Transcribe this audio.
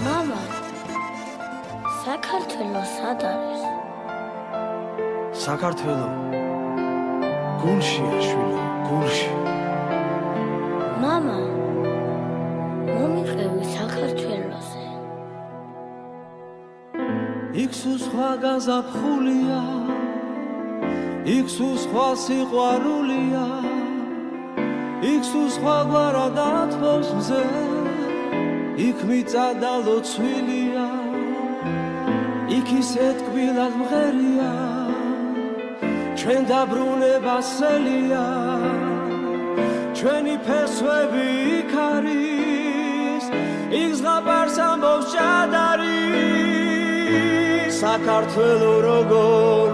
მამა, საქართველო სად არის? საქართველო გულშია შვილო, გულში. მამა, მომიყევი საქართველოზე. იქ სულ სხვა გაზაფხულია, იქ სულ სხვა სიყვარულია, იქ სულ სხვა გვარად ათბობს მზე, იქ მიწა და ლოცვილია, იქ ისეთ კბილად მღერია, ჩვენ დაბრუნება სელია, ჩვენი ფესვები იქ არის, იქ ზღაპარს ამბობს ჭადარი. საქართველო როგორ